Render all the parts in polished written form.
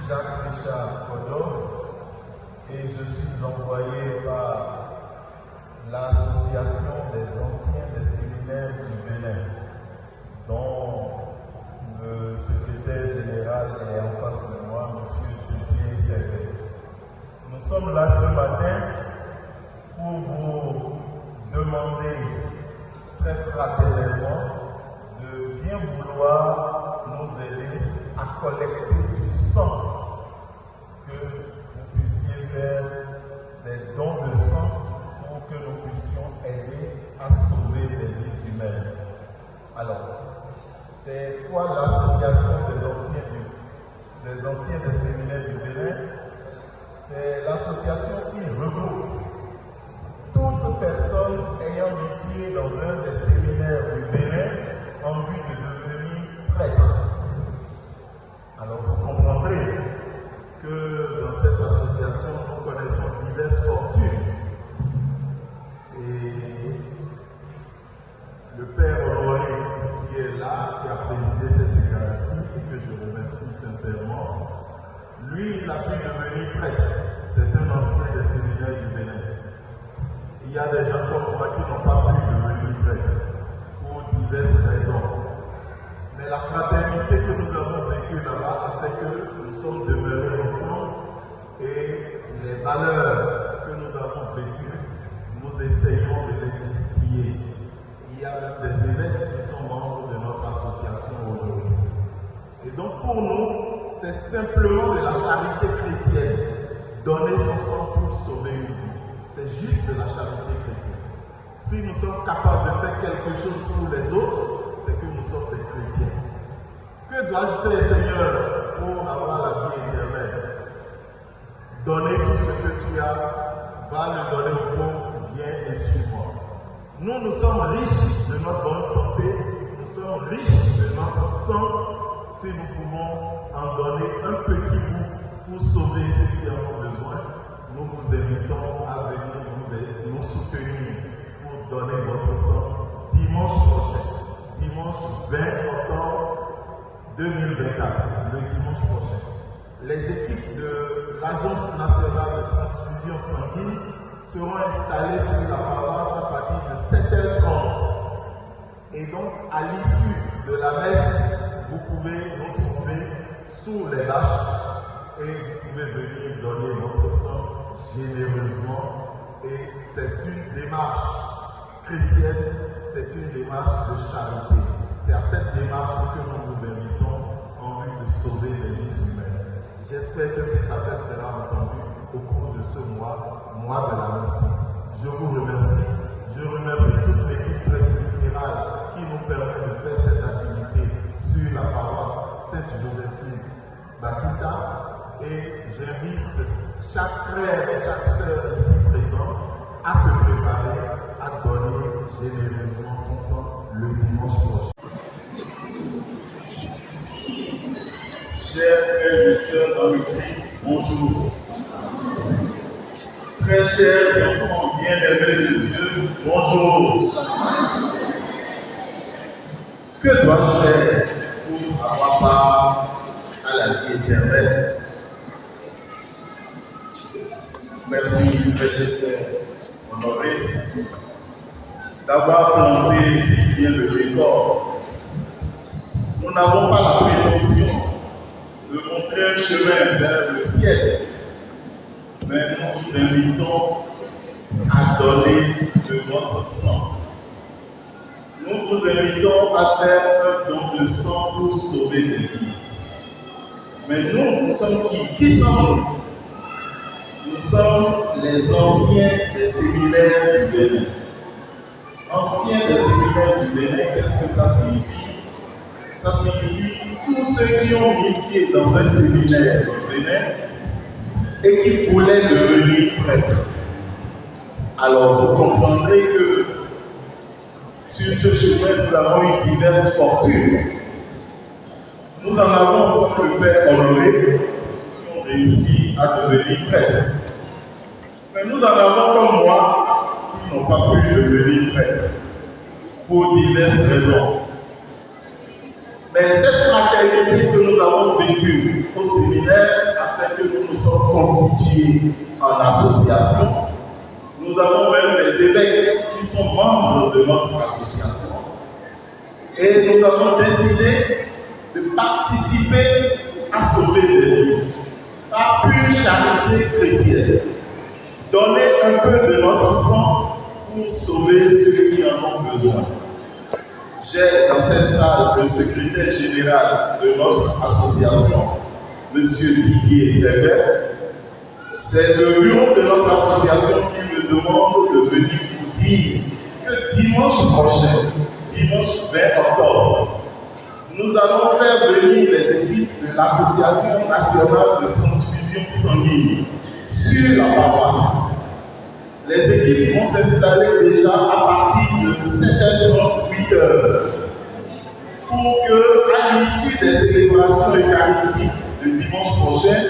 Jacques Richard Kodo et je suis envoyé par l'Association des anciens des séminaires du Bénin, dont le secrétaire général est en face de moi, M. Didier Perret. Nous sommes là ce matin pour vous demander très fraternellement de bien vouloir nous aider à collecter du sang, que vous puissiez faire des dons de sang pour que nous puissions aider à sauver des vies humaines. Alors, c'est quoi l'association des anciens des séminaires du Bénin? C'est l'association qui regroupe toute personne ayant mis pied dans un des séminaires du Bénin en vue de devenir prêtre. Alors vous comprendrez que dans cette association, nous connaissons diverses fortunes. Et le Père Honoré qui est là, qui a présidé cette Eucharistie, que je remercie sincèrement, lui, il a pu devenir prêtre. C'est un ancien des séminaires du Bénin. Il y a des gens comme moi qui n'ont pas pu devenir prêtre pour diverses raisons. Mais la fraternité que nous avons vécue là-bas a fait que nous sommes demeurés ensemble et les valeurs que nous avons vécues, nous essayons de les distiller. Il y a même des évêques qui sont membres de notre association aujourd'hui. Et donc pour nous, c'est simplement de la charité chrétienne, donner son sang pour sauver une vie. C'est juste de la charité chrétienne. Si nous sommes capables de faire quelque chose pour les autres, c'est que nous sommes des chrétiens. Que dois-je faire, Seigneur, pour avoir la vie éternelle? Donner tout ce que tu as, va le donner aux pauvres, viens et suis-moi. Nous sommes riches de notre bonne santé, nous sommes riches de notre sang. Si nous pouvons en donner un petit bout pour sauver ceux qui en ont besoin, nous vous invitons à venir nous soutenir pour donner votre sang dimanche prochain, dimanche 20 octobre 2024, le dimanche prochain. Les équipes de l'Agence nationale de transfusion sanguine seront installées sur la paroisse à partir de 7h30. Et donc, à l'issue de la messe, vous pouvez nous trouver sous les bâches et vous pouvez venir donner votre sang généreusement. Et c'est une démarche chrétienne, c'est une démarche de charité. C'est à cette démarche que nous vous invitons en vue de sauver les vies humaines. J'espère que cet appel sera entendu au cours de ce mois de la Messie. Je vous remercie. Je remercie toute l'équipe presbytérale qui nous permet de faire cette activité sur la paroisse Sainte-Joséphine Bakita. Et j'invite chaque frère et chaque sœur ici présent à se préparer à donner généreusement son sang le dimanche prochain. Chers frères et sœurs dans le Christ, bonjour. Très chers enfants bien-aimés de Dieu, bonjour. Que dois-je faire pour avoir part à la vie éternelle? Merci, frère Honoré, d'avoir planté si bien le décor. Nous n'avons pas la prétention de montrer un chemin vers le ciel, mais nous vous invitons à donner de votre sang. Nous vous invitons à faire un don de sang pour sauver des vies. Mais nous sommes qui? Qui sommes-nous? Nous sommes les anciens des séminaires du Bénin. Anciens des séminaires du Bénin, qu'est-ce que ça signifie? Ça signifie tous ceux qui ont mis pied dans un séminaire du Bénin et qui voulaient devenir prêtres. Alors vous comprendrez que sur ce chemin, nous avons eu diverses fortunes. Nous en avons comme le Père Honoré qui ont réussi à devenir prêtres. Mais nous en avons comme moi qui n'ont pas pu devenir prêtres pour diverses raisons. Mais cette fraternité que nous avons vécue au séminaire a fait que nous nous sommes constitués en association. Nous avons même les évêques qui sont membres de notre association. Et nous avons décidé de participer à sauver des vies par pure charité chrétienne. Donner un peu de notre sang pour sauver ceux qui en ont besoin. J'ai dans cette salle le secrétaire général de notre association, M. Didier Weber. C'est le bureau de notre association qui me demande de venir vous dire que dimanche prochain, dimanche 20 octobre, nous allons faire venir les équipes de l'Association nationale de transfusion sanguine sur la paroisse. Les équipes vont s'installer déjà à partir de 7h30, 8h, pour que, à l'issue des célébrations eucharistiques de dimanche prochain,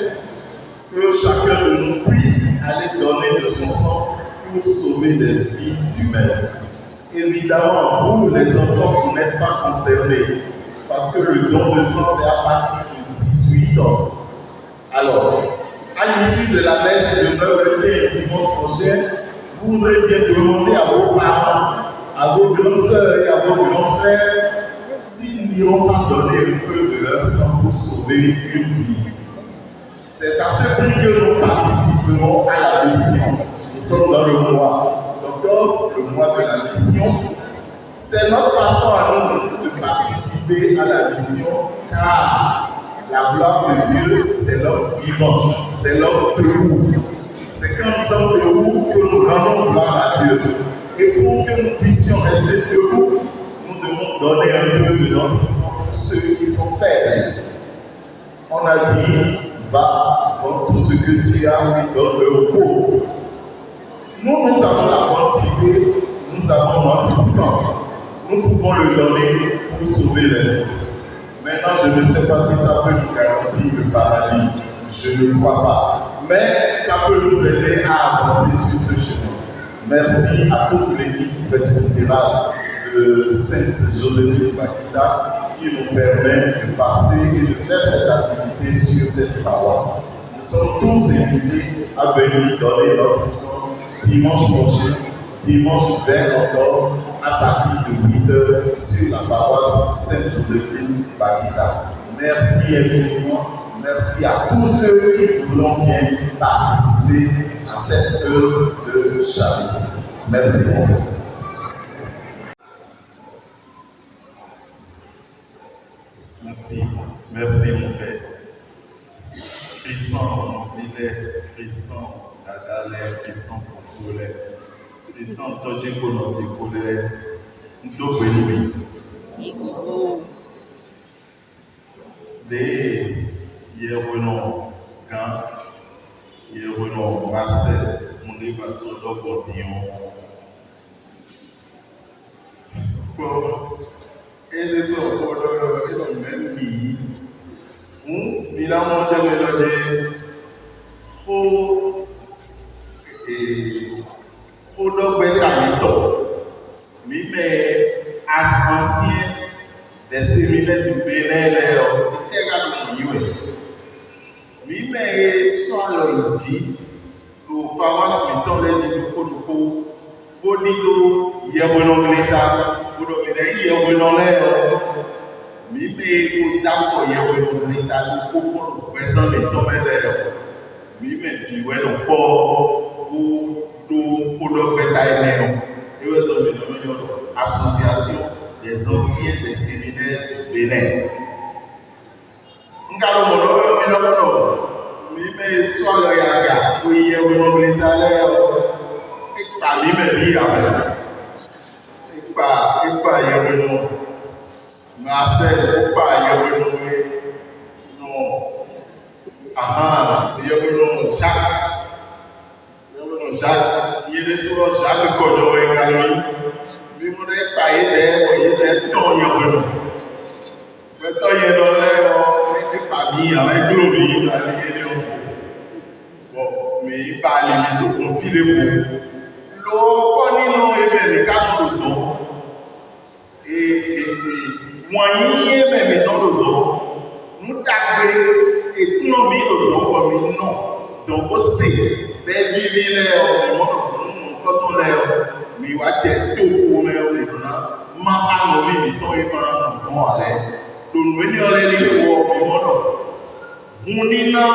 que chacun de nous puisse aller donner de son sang pour sauver des vies humaines. Évidemment, vous, les enfants, vous n'êtes pas concernés, parce que le don de sang, c'est à partir de 18 ans. Alors, à l'issue de la messe de 9h15 dimanche prochain, vous voudrez bien demander à vos parents, à vos grandes sœurs et à vos grands frères s'ils n'iront pas donner un peu de leur sang pour sauver une vie. C'est à ce prix que nous participerons à la mission. Nous sommes dans le mois d'octobre, le mois de la mission. C'est notre façon à nous de participer à la mission, car la gloire de Dieu, c'est l'homme vivant, c'est l'homme debout. C'est quand nous sommes debout que nous rendons gloire à Dieu. Et pour que nous puissions rester debout, nous devons donner un peu de notre sang pour ceux qui sont faibles. On a dit, va vendre tout ce que tu as et donne-le aux pauvres. Nous avons la bonne idée, nous avons notre sang. Nous pouvons le donner pour sauver les vies. Maintenant, je ne sais pas si ça peut nous garantir le paradis. Je ne crois pas. Mais ça peut nous aider à avancer sur ce chemin. Merci à toute l'équipe presbytérale de Sainte-Joséphine Bakita qui nous permet de passer et de faire cette activité sur cette paroisse. Nous sommes tous invités à venir donner notre sang dimanche prochain, dimanche 20 octobre, à partir de 8h sur la paroisse Sainte-Joséphine Bakita. Merci infiniment. Merci à tous ceux qui voulont bien participer à cette œuvre de charité. Merci beaucoup. Merci. Merci mon père. Puissant Milet, puissant Dadale, puissant Consolé, puissant Tojiko Notikolé, Ndobénoui. Des Yérenon Gan, Yérenon Marcel, mon évasion d'Obodion. Et les autres, ils ont même mis, il a monté le pour d'obéir à mais ancien des séminaires du Bénin, mais soit le dit, pour paroisse mettons les dit pour dire Yérenon l'État, pour dominer Yérenon l'air, mais pour d'accord Yérenon l'État, pour présent les tombes d'air, mais tu vois le port pour le bétail, et vous avez une association des anciens des séminaires de Bénin. Nous avons mais soit le yaga, oui, Yérenon l'État, pas lui-même dire pas Yérenon Marcel, pas Yérenon non Yérenon Jacques, il est sur Jacques Kodo et Galoui, mais vous n'êtes pas aidé, il est ton Yérenon. Maintenant, il n'est pas mis avec Glory, bon, mais il parle de mon fil et moyen même dans le Donc aussi, les millénaires, quand on est, mais on va dire tout pour les gens, ma femme nous dit, toi et moi, on va aller. Donc nous venons les livres, on est là,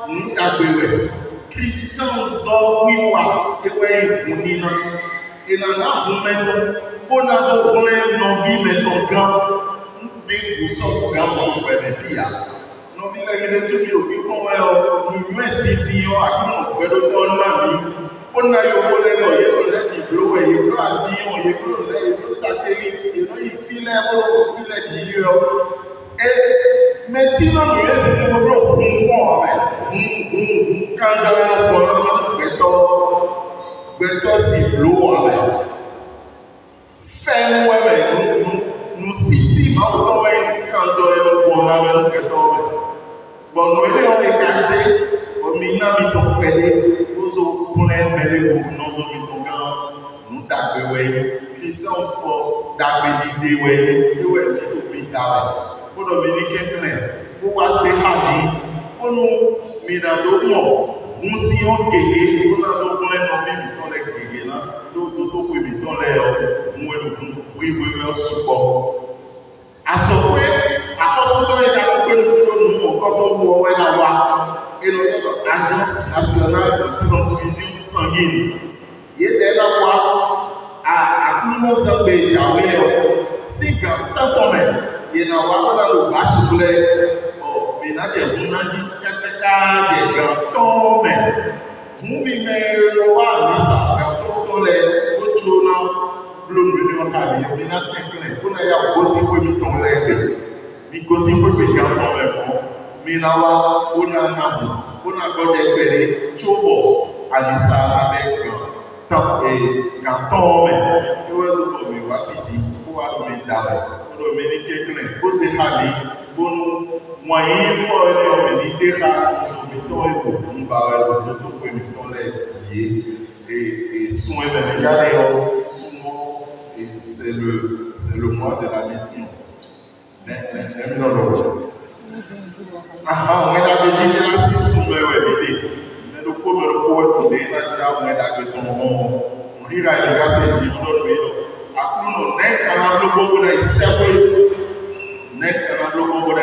nous avons Christian sont oui quoi, et ouais, on est là, et là on met, on a besoin de vie, mais ton grand, des goussons grand pour faire des filles. Non, mais les gens qui ont nous saisissons à nous, on a eu un collègue, il y a eu un avion, il y a eu un satellite, il y a eu un filet, et maintenant, nous avons nous si bon, nous sommes casés, nous sommes pédés, nous sommes pleins nous qui sont forts d'abélider, nous sommes pour Dominique plein, pour passer pour nous, nous si on gagne, nous avons plein de là, nous support. À ce point, à cause de quand on voit l'Agence nationale de transfusion sanguine, il était là à tout le monde si quand même, il y a le bachelor, il y a des grands nous vivons le roi, mais ça, quand on les l'union a dit, il y a aussi pour nous tomber, il aussi pour nous tomber, mais là, on a des chobo, Alissa avec top et canton, et on va finir pour aller pour Dominique, pour se faire, pour nous moyens pour les là, nous sommes pour nous liés et soins de regarder, c'est le mois de la mission. On est la mission, mais le pauvre on est on ira à la c'est du à nous, n'est qu'à la logo de n'est qu'à la logo de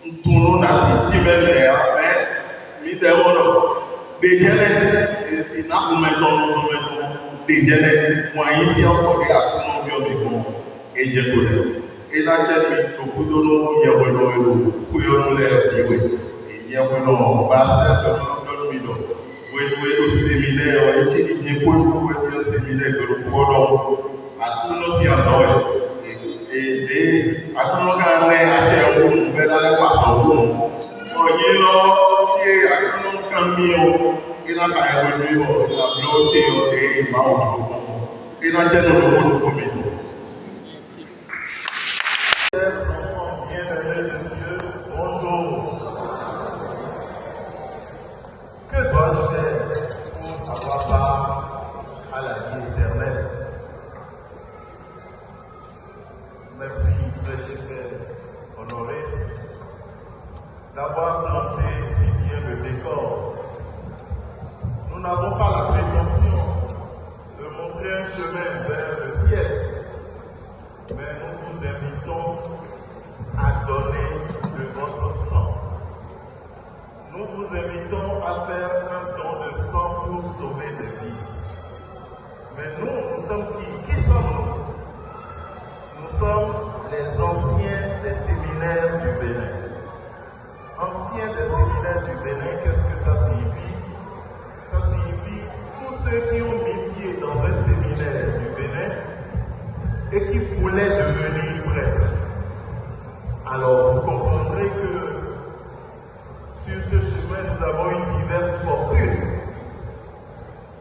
nous tournons dans cette mais nous avons déjà si nous mettons déjà moyens si on peut et je connais. Et là, j'ai mis au bout de l'eau, il y a un peu pour il y a un peu de bassin dans le milieu. Le séminaire, il y a un séminaire que nous prenons à tous nos sciences. Et à tous nos carnets, à terre, nous allons aller partout. Il y a un camion, il y a un camion, il y a un camion, bonjour. Que dois-je faire pour avoir part à la vie éternelle? Merci, très cher Honoré, d'avoir planté si bien le décor. Nous n'avons pas la prétention de montrer un chemin vers le ciel, mais nous vous invitons à donner de votre sang. Nous vous invitons à faire un don de sang pour sauver des vies. Mais nous sommes qui sommes-nous? Nous sommes les anciens des séminaires du Bénin. Anciens des séminaires du Bénin, qu'est-ce que ça signifie? Ça signifie tous ceux qui ont mis pied dans un séminaire du Bénin et qui voulaient devenir prêtres. Alors vous comprendrez que sur ce chemin nous avons eu diverses fortunes.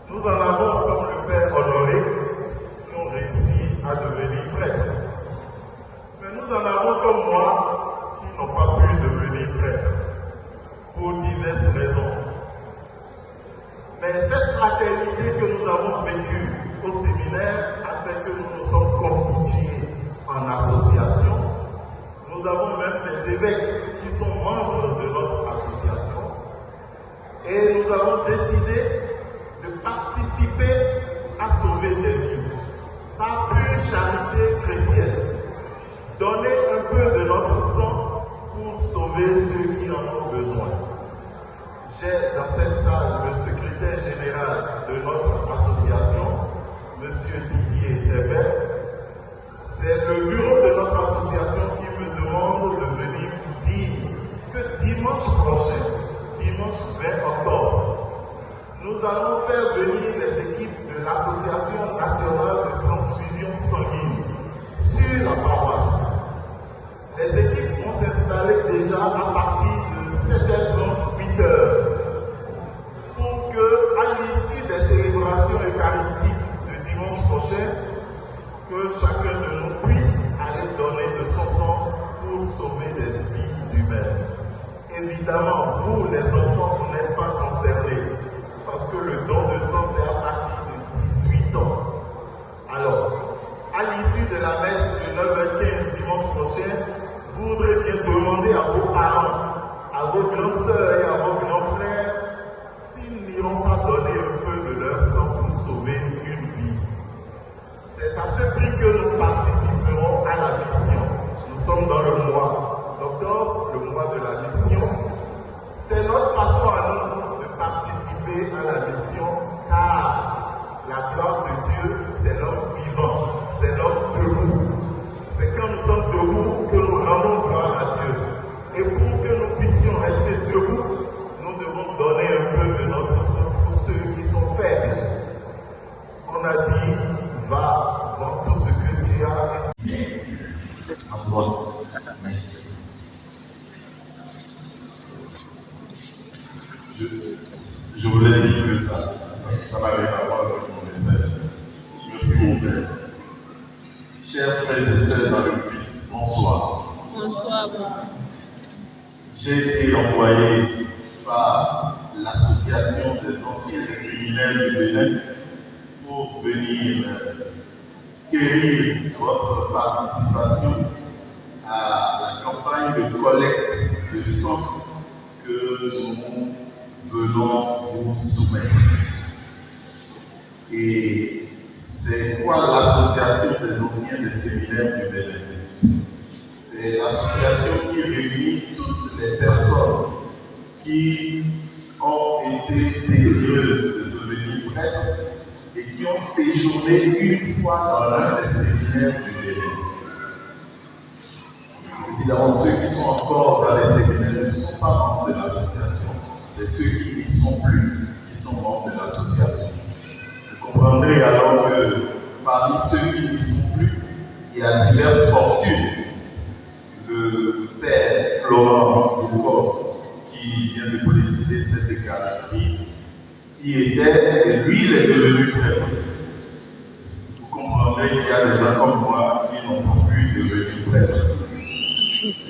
Nous en avons comme le Père Honoré qui ont réussi à devenir prêtres. Mais nous en avons comme moi qui n'ont pas pu devenir prêtres pour diverses raisons. Mais cette fraternité que nous avons vécue au séminaire a fait que nous nous sommes constitués en association. Nous avons même des évêques qui sont membres de notre association Et nous avons décidé de participer à sauver des vies, par pure charité chrétienne. Donner un peu de notre sang pour sauver ceux qui en ont besoin. J'ai dans cette salle le secrétaire général de notre association, M. Didier Tébet. C'est le bureau de notre association qui me demande de venir vous dire que dimanche prochain, dimanche 20 octobre, nous allons faire venir les équipes de l'Association nationale de transfusion sanguine sur la paroisse. Les équipes vont s'installer déjà à partir de 7h30, 8h, pour que, à l'issue des célébrations eucharistiques de dimanche prochain, que chacun de nous puisse aller donner de son sang pour sauver des vies humaines. Évidemment, vous, les enfants, vous n'êtes pas concernés, parce que le don de sang, c'est à partir de 18 ans. Alors, à l'issue de la messe de 9h15 dimanche prochain, vous voudrez bien demander à vos parents, à vos grandes sœurs et à vos grands frères, s'ils n'iront pas donner un peu de leur sang pour sauver une vie. C'est à ce prix que nous participerons à la mission. Nous sommes dans le mois d'octobre, le mois de la mission. C'est notre façon à nous de participer à la mission, car la gloire de Dieu, c'est l'homme vivant, c'est l'homme debout. C'est quand nous sommes debout que nous rendons gloire à Dieu. Et pour que nous puissions rester debout, nous devons donner un peu de notre sang pour ceux qui sont faibles. On a dit, va dans tout ce que tu as. Je voulais dire que ça n'avait pas à voir avec mon message. Merci mon père. Chers frères et sœurs dans le Christ, bonsoir. Bonsoir. J'ai été envoyé par l'association des anciens des séminaires de Bénin pour venir quérir votre participation à la campagne de collecte de sang que nous venons vous soumettre. Et c'est quoi l'association des anciens des séminaires du Bénin? C'est l'association qui réunit toutes les personnes qui ont été désireuses de devenir prêtres et qui ont séjourné une fois dans l'un des séminaires du Bénin. Évidemment, ceux qui sont encore dans les séminaires ne sont pas membres de l'association, c'est ceux qui n'y sont plus qui sont membres de l'association. Vous comprendrez alors que parmi ceux qui n'y sont plus, il y a diverses fortunes. Le père Florent Boucault, qui vient de présider cette Eucharistie, y était et lui, il est devenu prêtre. Vous comprendrez qu'il y a des gens comme moi qui n'ont pas pu devenir prêtre.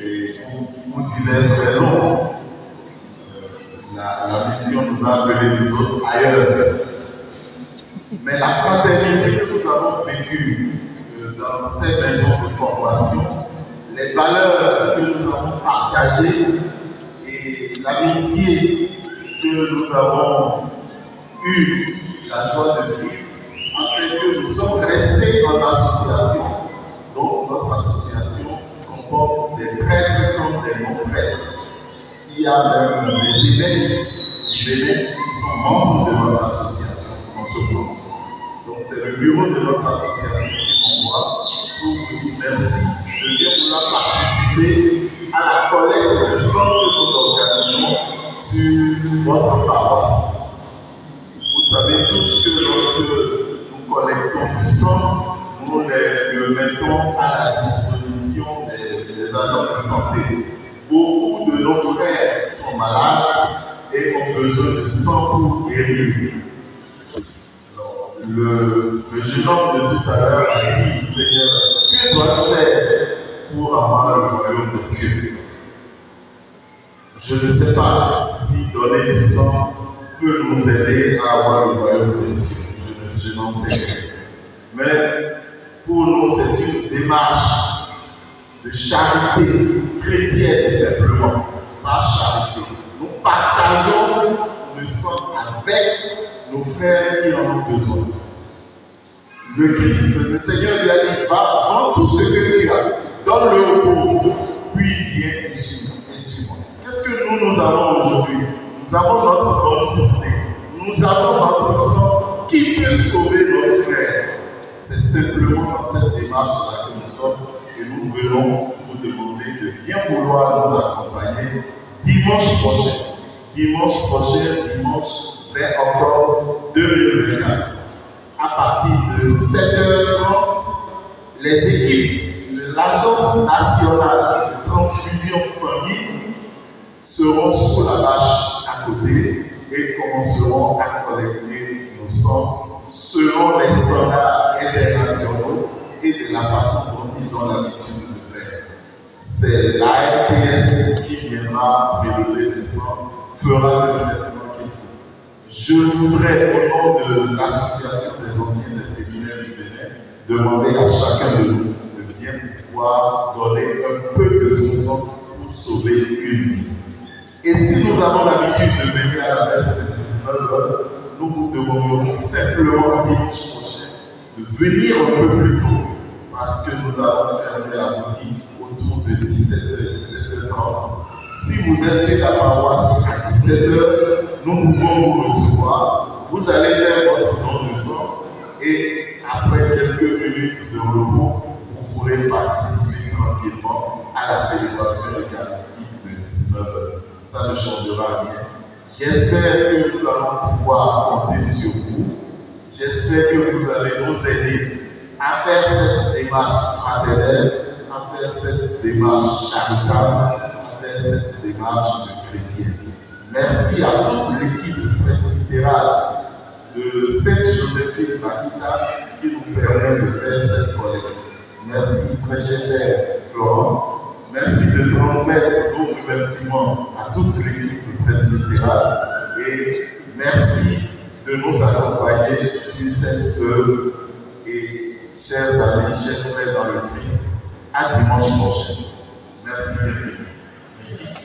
Et pour diverses raisons, la mission nous a appelés nous autres ailleurs. Mais la fraternité que nous avons vécue dans ces maisons de formation, les valeurs que nous avons partagées et l'amitié que nous avons eu la joie de vivre, a fait que nous sommes restés en association. Donc notre association comporte des prêtres comme des non-prêtres. Il y a même des évêques du Bénin qui sont membres de notre association en ce moment. Donc c'est le bureau de notre association qui m'envoie pour vous dire merci de bien vouloir participer à la collecte de sang que nous organisons sur votre paroisse. Vous savez tous que lorsque nous collectons du sang, nous le mettons à la disposition des agents de santé. Beaucoup de nos frères sont malades et ont besoin de sang pour guérir. Le jeune homme de tout à l'heure a dit, Seigneur, que dois-je faire pour avoir le royaume des cieux? Je ne sais pas si donner du sang peut nous aider à avoir le royaume des cieux. Je n'en sais rien. Mais pour nous, c'est une démarche de charité chrétienne simplement, pas charité. Nous partageons le reconnaissants avec nos frères qui en ont besoin. Le Christ, le Seigneur lui a dit, va, vends tout ce que tu as, donne-le aux pauvres, puis viens et suis-moi. Qu'est-ce que nous avons aujourd'hui? Nous avons notre bonne santé, nous avons notre sang qui peut sauver notre frère. C'est simplement dans cette démarche-là que nous sommes et nous venons vous demander de bien vouloir nous accompagner dimanche prochain, dimanche 20 octobre 2024. À partir de 7h30, les équipes de l'Agence nationale de transfusion sanguine seront sous la bâche à côté et commenceront à collecter nos sangs selon les standards internationaux et de la façon dont ils ont l'habitude de faire. C'est l'ARPS qui viendra prélever le sang, fera le traitement qu'il faut. Je voudrais, au nom de l'Association des anciens des séminaires du Bénin, demander à chacun de nous de bien pouvoir donner un peu de son sang pour sauver une vie. Et si nous avons l'habitude de venir à la messe de 19h, nous vous demandons simplement dimanche prochain de venir un peu plus tôt parce que nous allons fermer la boutique autour de 17h, 17h30. Si vous êtes chez la paroisse à 17h, nous pouvons vous recevoir. Vous allez faire votre don de sang et après quelques minutes de repos, vous pourrez participer tranquillement à la célébration eucharistique de 19h. Ça ne changera rien. J'espère que nous allons pouvoir compter sur vous. J'espère que vous allez nous aider à faire cette démarche fraternelle, à faire cette démarche charitable, à faire cette démarche de chrétienne. Merci à toute l'équipe presbytérale de Sainte-Joséphine Makita qui nous permet de faire cette collecte. Merci, très cher Florent. Merci de transmettre nos remerciements à toute l'équipe presbytérale et merci de nous accompagner sur cette œuvre. Et chers amis, chers frères dans le Christ, à dimanche prochain. Merci. Merci.